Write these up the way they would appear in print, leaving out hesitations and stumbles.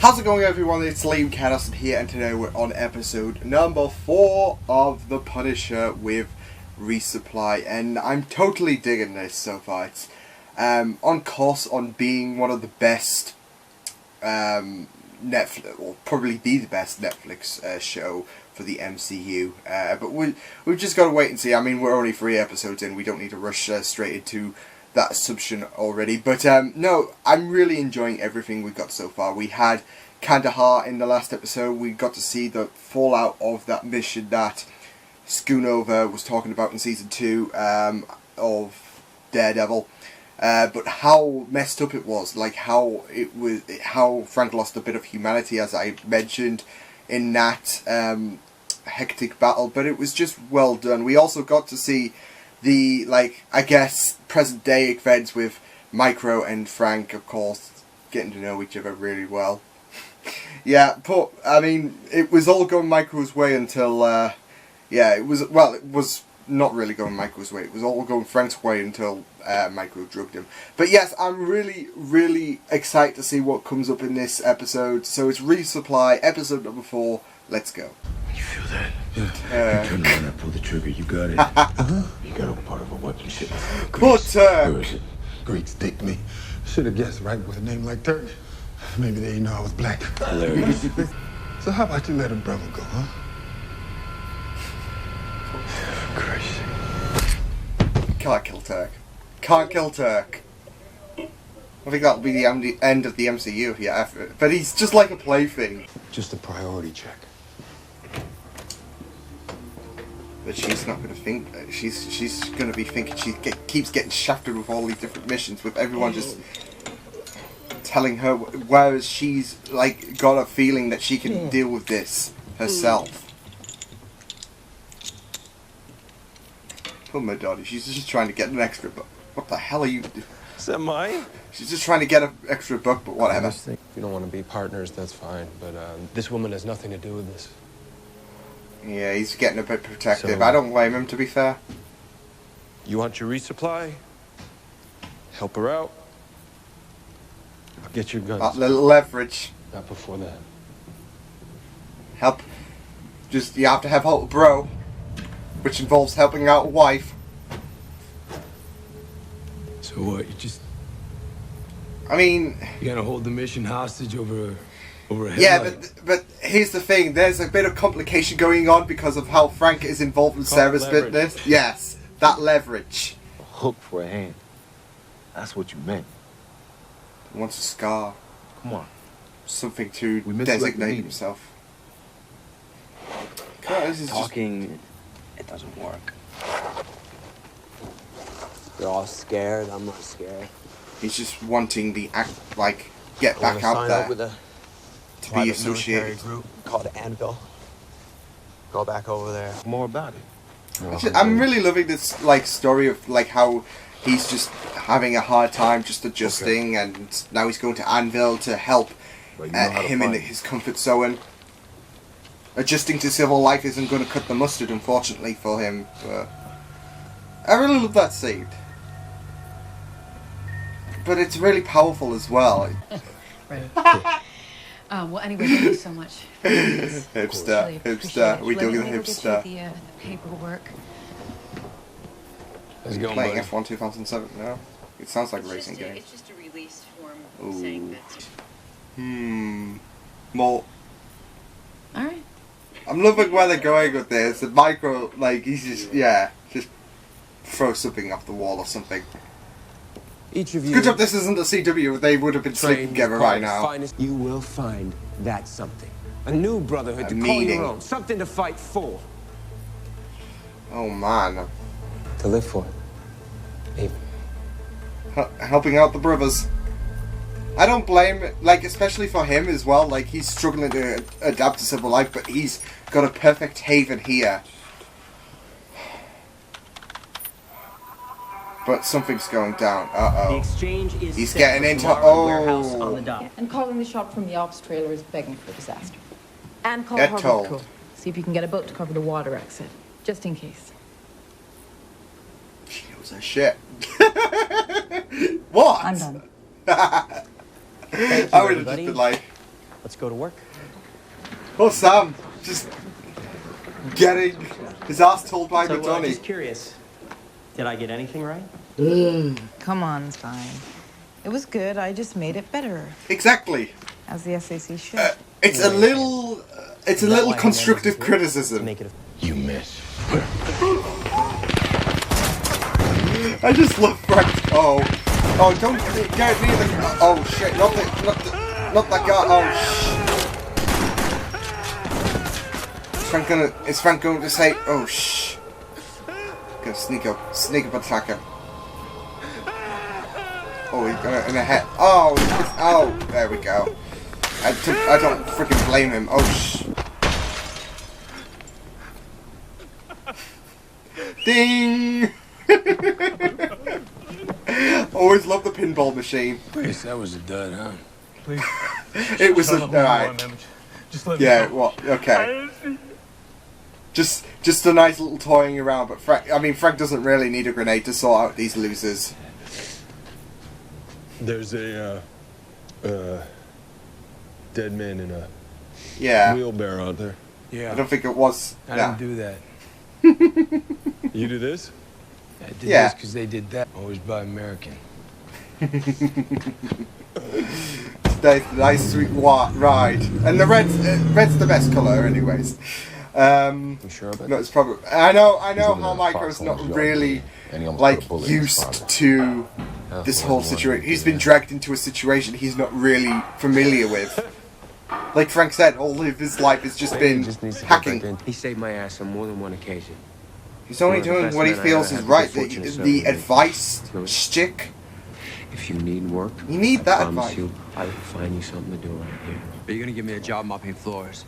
How's it going, everyone? It's Liam Catterson here, and today we're on episode number 4 of The Punisher with Resupply, and I'm totally digging this so far. It's on course on being one of the best Netflix, or probably the best Netflix show for the MCU. But we've just got to wait and see. I mean, we're only 3 episodes in. We don't need to rush straight into that assumption already. But no, I'm really enjoying everything we've got so far. We had Kandahar in the last episode. We got to see the fallout of that mission that Schoonover was talking about in season 2 of Daredevil. But how messed up it was, like how Frank lost a bit of humanity, as I mentioned, in that hectic battle. But it was just well done. We also got to see the, I guess, present day events with Micro and Frank, of course, getting to know each other really well. Yeah, but I mean, it was all going Micro's way until it was not really going Micro's way. It was all going Frank's way until Micro drugged him. But yes, I'm really excited to see what comes up in this episode. So it's Resupply, episode number 4. Let's go. You feel that? Yeah. You turn around and pull the trigger. You got it. You got a part of a weapon ship. But where is it? Greeks dicked me. Should have guessed right with a name like Turk. Maybe they didn't know I was black. Hilarious. So how about you let a brother go, huh? Christ. Can't kill Turk. Can't kill Turk. I think that'll be the end of the MCU here. But he's just like a plaything. Just a priority check. But she's not going to think. She's going to be thinking she keeps getting shafted with all these different missions, with everyone just telling her, whereas she's got a feeling that she can deal with this herself. Poor Madani, she's just trying to get an extra buck. What the hell are you doing? Is that mine? She's just trying to get an extra buck, but whatever. If you don't want to be partners, that's fine. But this woman has nothing to do with this. Yeah, he's getting a bit protective. So, I don't blame him, to be fair. You want your resupply? Help her out. I'll get your guns. That little leverage. Not before that. Help. You have to have help, bro. Which involves helping out a wife. So what? I mean, You gonna hold the mission hostage over a headlight? yeah, but here's the thing. There's a bit of complication going on because of how Frank is involved with Sarah's leverage. business. Yes, that leverage. A hook for a hand. That's what you meant. He wants a scar. Come on. Something to We misread the designate meaning. himself. God, this is Talking, it doesn't work. They're all scared. I'm not scared. He's just wanting the get back out sign there up with a to be private associated. military group called Anvil. Go back over there. More about it. I'm really loving this story of how he's just having a hard time just adjusting, and now he's going to Anvil to help Well, you know how to him in find his comfort zone. Adjusting to civil life isn't going to cut the mustard, unfortunately, for him. But I really love that scene. But it's really powerful as well. Right. Well, anyway, thank you so much. Hipster, Really appreciate hipster. it. We do Let the me go get hipster. you the paperwork. How's it going, Playing buddy? F1 2007 now. It sounds like a racing game. It's just a release form Ooh. saying that. More. All right. I'm loving where they're going with this. The Micro, he's just throw something off the wall or something. Each of you. Good job this isn't the CW. They would have been sleeping together right now. You will find that something. A new brotherhood A to call meaning. your own. Something to fight for. Oh man. To live for. Even. Helping out the brothers. I don't blame, especially for him as well. He's struggling to adapt to civil life, but he's got a perfect haven here. But something's going down. The exchange is He's set getting for into- tomorrow warehouse on the oh. dock. And calling the shot from the ops trailer is begging for disaster. And call Get Harbor told. Crew. See if you can get a boat to cover the water exit, just in case. She knows her shit. What? I'm done. I would have just been Let's go to work. Oh, Sam, just getting his ass told by So, Madani. just curious. Did I get anything right? Come on, it's fine. It was good. I just made it better, Exactly. as the SAC should. It's a little, it's a Is that little why I constructive managed to criticism. make it a You miss. I just love Frank. Oh, don't get near the. Oh shit! Not that guy. Oh shh. Is Frank going to say? Oh shh. Gonna sneak up attack him. Oh, he's gonna in the head. Oh, there we go. I don't freaking blame him. Oh shh. Ding. Always love the pinball machine. Please, that was a dud, huh? Please. It was a right. Just let Yeah. What? Okay. Just a nice little toying around, but Frank doesn't really need a grenade to sort out these losers. There's a dead man in a Yeah. wheelbarrow out there. Yeah. I don't think it was. I Nah. didn't do that. You do this? I did Yeah. this because they did that. Always buy American. Nice sweet ride, and the red's the best color, anyways. You sure about No, that? it's probably. I know over how there Micro's foxholing not his yard, really and he almost like put a bullet in his used father. to this whole situation. He's been dragged into a situation he's not really familiar with. Like Frank said, all of his life has just been hacking. He saved my ass on more than one occasion. He's only One of the doing best what he men I feels ever is had the right. good fortune to serve The with. advice Louis. shtick. If you need work, You need that I promise advice. you, I will find you something to do right here. Are you gonna give me a job mopping floors?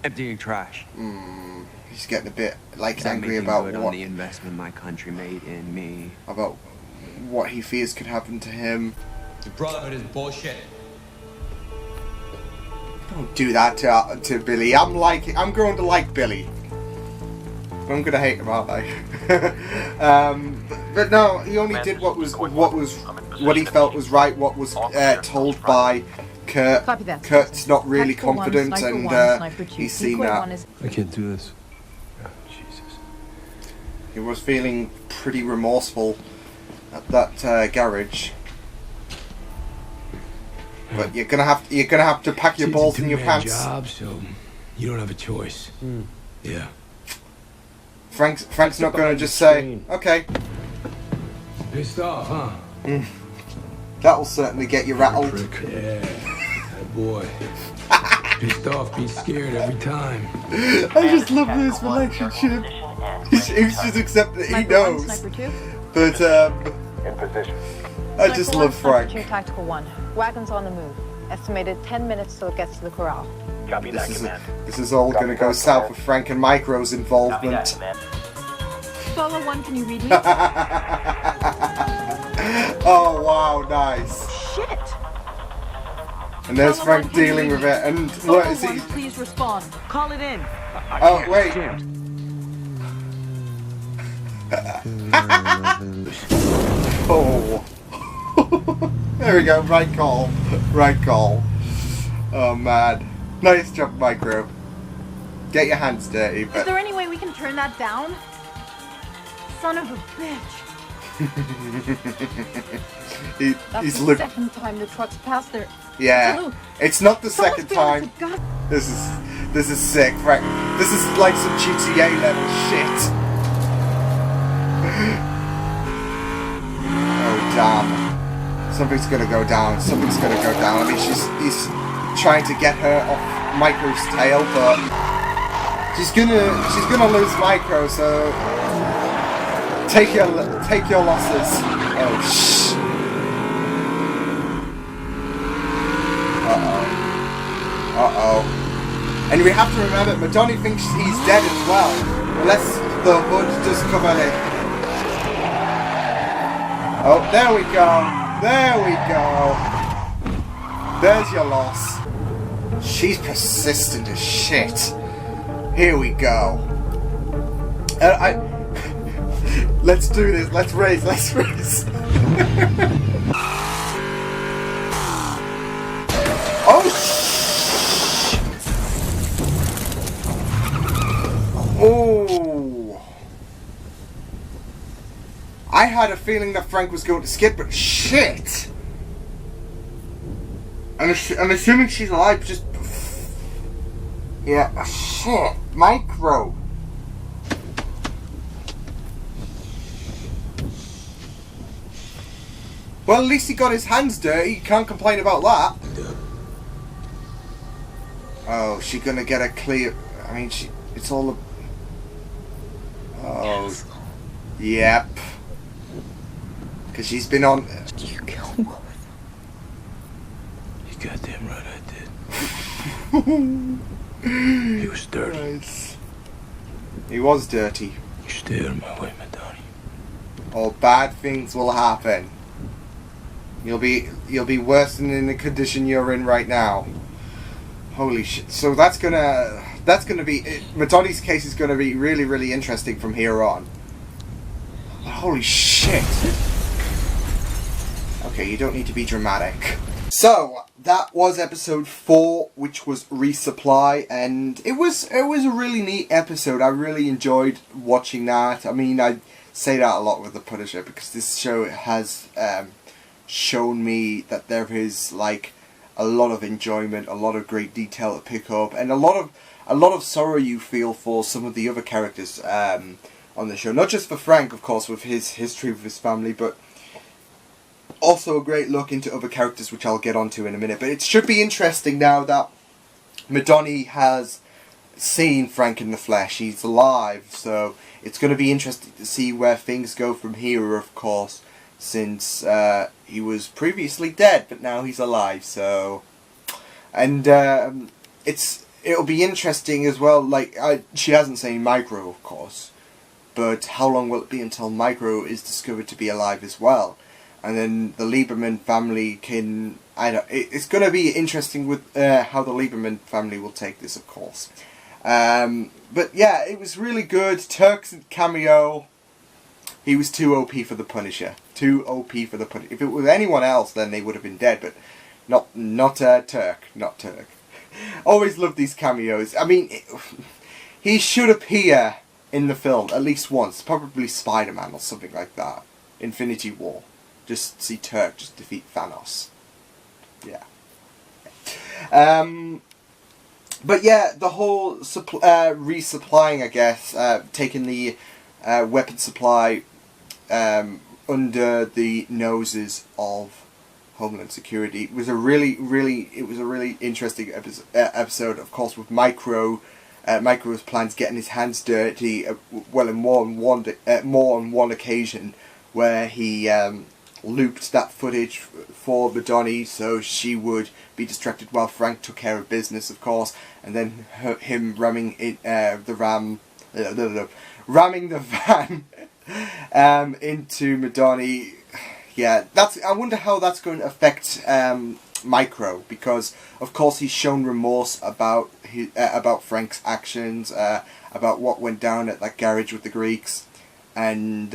Emptying trash? He's getting a bit like Is that angry making about good what on the investment my country made in me? about what he fears could happen to him. The brotherhood is bullshit. Don't do that to Billy. I'm growing to like Billy. I'm gonna hate him, aren't I? But no, he only did what he felt was right. What was told by Kurt. Copy that. Kurt's not really Tactical one, confident, sniper and one, sniper two. he's seen Decoy that. one is- I can't do this. Oh, Jesus. He was feeling pretty remorseful at that garage. But you're gonna have to pack your balls in your pants. Job, so you don't have a choice. Yeah. Frank's not gonna just say, okay. Pissed off, huh? That'll certainly get you rattled. Yeah. That boy. Pissed off, be scared every time. I just love this relationship. He's just accept that he Sniper one, knows. sniper two. But In position. I just Sniper love one, sniper Frank. two, tactical one. Wagons on the move. Estimated 10 minutes till it gets to the corral. Copy that, command. This is all gonna go south with Frank and Micro's involvement. Solo one, can you read me? Oh wow, nice. Shit! And there's Solo Frank one, can you dealing read with me? it, and Solo what is one, he? please respond. Call it in. Oh wait. Oh. There we go, right call. Right call. Oh man. Nice job, Micro. Get your hands dirty, Is but there any way we can turn that down? Son of a bitch. That's he's the lived. second time the truck's passed there. Yeah. Salute. It's not the Someone's second failing time. to God. This is sick, Frank. This is like some GTA level shit. Oh damn. Something's gonna go down. Something's gonna go down. I mean, he's trying to get her off Micro's tail, but she's gonna lose Micro. So take your losses. Oh shh. Uh-oh. And we have to remember, Madani thinks he's dead as well. Unless the hood does cover him. Oh, there we go. There we go. There's your loss. She's persistent as shit. Here we go. Let's do this. Let's race. Oh Oh! I had a feeling that Frank was going to skip, but shit! I'm assuming she's alive, just... Yeah, shit. Micro. Well, at least he got his hands dirty. You can't complain about that. Oh, she gonna get a clear... I mean, it's all... Oh. Yep. Because she's been on... You killed both. You goddamn right I did. He was dirty. Nice. He was dirty. You stay out of my way, Madani. Or bad things will happen. You'll be worse than in the condition you're in right now. Holy shit! So that's gonna be Madani's case is gonna be really, really interesting from here on. Holy shit! Okay, you don't need to be dramatic. So that was episode 4, which was Resupply, and it was a really neat episode. I really enjoyed watching that. I mean, I say that a lot with The Punisher because this show has shown me that there is like a lot of enjoyment, a lot of great detail to pick up, and a lot of sorrow you feel for some of the other characters on the show. Not just for Frank, of course, with his history with his family, but also a great look into other characters, which I'll get onto in a minute. But it should be interesting now that Madani has seen Frank in the flesh. He's alive, so it's going to be interesting to see where things go from here, of course, since he was previously dead, but now he's alive. So, and it'll be interesting as well. Like she hasn't seen Micro, of course, but how long will it be until Micro is discovered to be alive as well? And then the Lieberman family can... it's going to be interesting with how the Lieberman family will take this, of course. But yeah, it was really good. Turk's cameo. He was too OP for the Punisher. Too OP for the Punisher. If it was anyone else, then they would have been dead. But not Turk. Not Turk. Always loved these cameos. I mean, he should appear in the film at least once. Probably Spider-Man or something like that. Infinity War. Just see Turk just defeat Thanos. Yeah. But yeah, the whole resupplying, I guess, taking the weapon supply under the noses of Homeland Security was a really interesting episode. Of course, with Micro's plans getting his hands dirty, well, in more on one occasion, where he looped that footage for Madani so she would be distracted while Frank took care of business, of course, and then him ramming the van into Madani. Yeah, I wonder how that's going to affect Micro, because of course he's shown remorse about Frank's actions, about what went down at that garage with the Greeks. And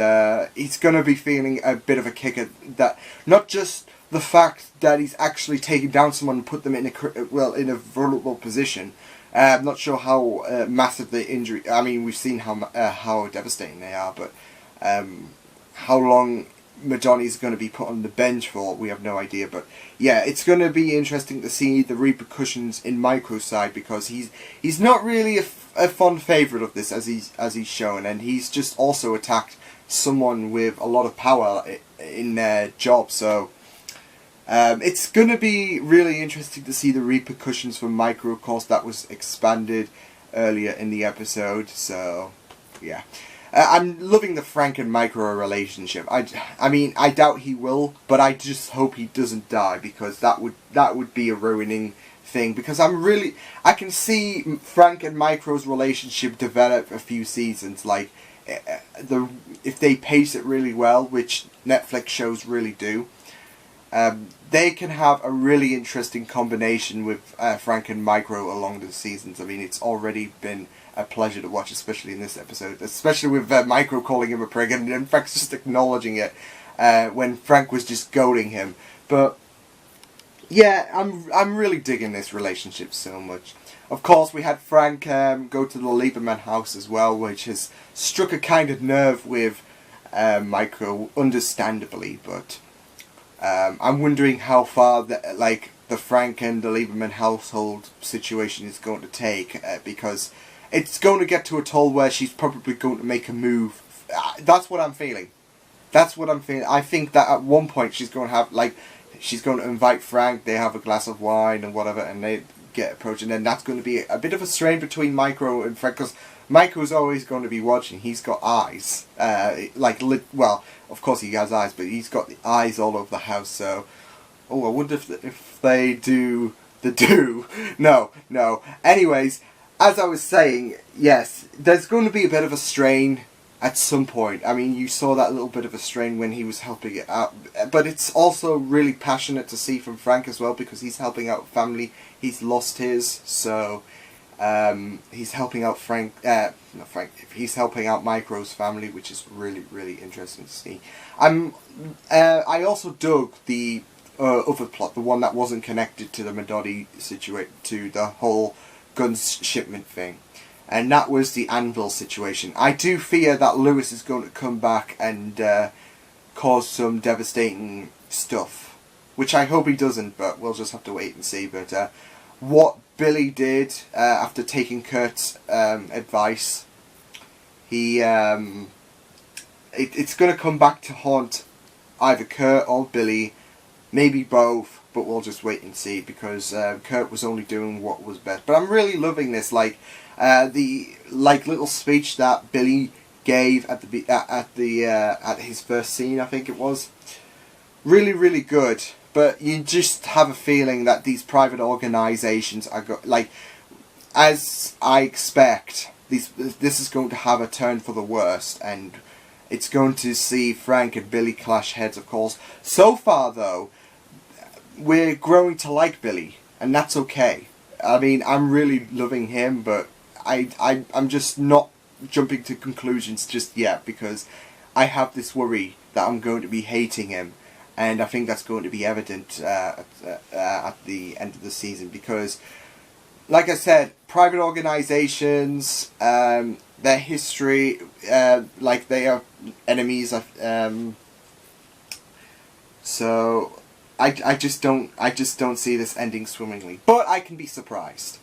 he's going to be feeling a bit of a kick at that. Not just the fact that he's actually taken down someone and put them in a vulnerable position. I'm not sure how massive the injury... I mean, we've seen how devastating they are, but how long Madani's going to be put on the bench for, we have no idea. But yeah, it's going to be interesting to see the repercussions in Micro's side, because he's not really a fond favourite of this, as he's shown, and he's just also attacked someone with a lot of power in their job. So it's going to be really interesting to see the repercussions for Micro. Of course, that was expanded earlier in the episode. So yeah, I'm loving the Frank and Micro relationship. I mean, I doubt he will, but I just hope he doesn't die, because that would be a ruining thing, because I can see Frank and Micro's relationship develop a few seasons, like if they pace it really well, which Netflix shows really do. They can have a really interesting combination with Frank and Micro along the seasons. I mean, it's already been a pleasure to watch, especially in this episode, especially with Micro calling him a prig, and in fact just acknowledging it when Frank was just goading him. But yeah, I'm really digging this relationship so much. Of course, we had Frank go to the Lieberman house as well, which has struck a kind of nerve with Micro, understandably. But I'm wondering how far the Frank and the Lieberman household situation is going to take, because it's going to get to a toll where she's probably going to make a move. That's what I'm feeling. That's what I'm feeling. I think that at one point she's going to have she's going to invite Frank. They have a glass of wine and whatever, and they get approached, and then that's going to be a bit of a strain between Micro and Frank, because Micro's always going to be watching. He's got eyes, well, of course he has eyes, but he's got the eyes all over the house. So, I wonder if they do the do. No. Anyways, as I was saying, yes, there's going to be a bit of a strain at some point. I mean, you saw that little bit of a strain when he was helping it out, but it's also really passionate to see from Frank as well, because he's helping out family. He's lost his, so he's helping out he's helping out Micro's family, which is really, really interesting to see. I also dug the other plot, the one that wasn't connected to the Madani situation, to the whole guns shipment thing. And that was the anvil situation. I do fear that Lewis is going to come back and cause some devastating stuff, which I hope he doesn't, but we'll just have to wait and see. But what Billy did after taking Kurt's advice, it's going to come back to haunt either Kurt or Billy, maybe both, but we'll just wait and see, because Kurt was only doing what was best. But I'm really loving this, the little speech that Billy gave at his first scene, I think it was. Really, really good. But you just have a feeling that these private organisations are as I expect, this is going to have a turn for the worst, and it's going to see Frank and Billy clash heads, of course. So far, though, we're growing to like Billy, and that's okay. I mean, I'm really loving him, but I'm just not jumping to conclusions just yet, because I have this worry that I'm going to be hating him, and I think that's going to be evident at the end of the season, because, like I said, private organisations, their history, they are enemies. So I just don't see this ending swimmingly, but I can be surprised.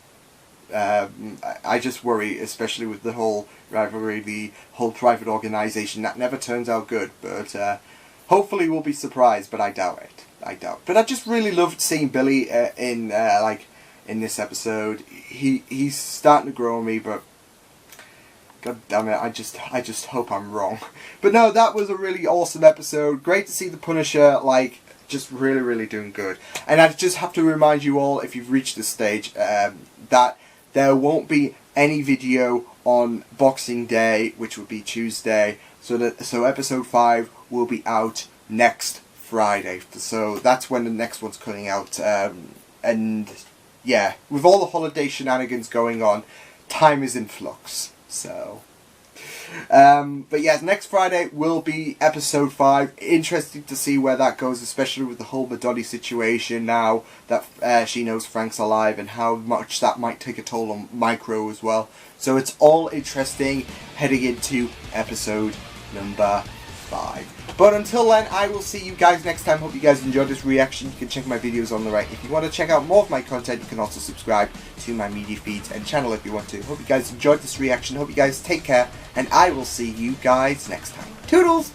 I just worry, especially with the whole rivalry, the whole private organisation. That never turns out good, but hopefully we'll be surprised, but I doubt it. But I just really loved seeing Billy in this episode. He's starting to grow on me, but God damn it, I just hope I'm wrong. But no, that was a really awesome episode. Great to see the Punisher, just really, really doing good. And I just have to remind you all, if you've reached this stage, that there won't be any video on Boxing Day, which would be Tuesday. So episode 5 will be out next Friday. So that's when the next one's coming out. And yeah, with all the holiday shenanigans going on, time is in flux. So, but yeah, next Friday will be episode 5. Interesting to see where that goes, especially with the whole Madani situation now that she knows Frank's alive, and how much that might take a toll on Micro as well. So it's all interesting heading into episode number 5. But until then, I will see you guys next time. Hope you guys enjoyed this reaction. You can check my videos on the right. If you want to check out more of my content, you can also subscribe to my media feeds and channel if you want to. Hope you guys enjoyed this reaction. Hope you guys take care, and I will see you guys next time. Toodles!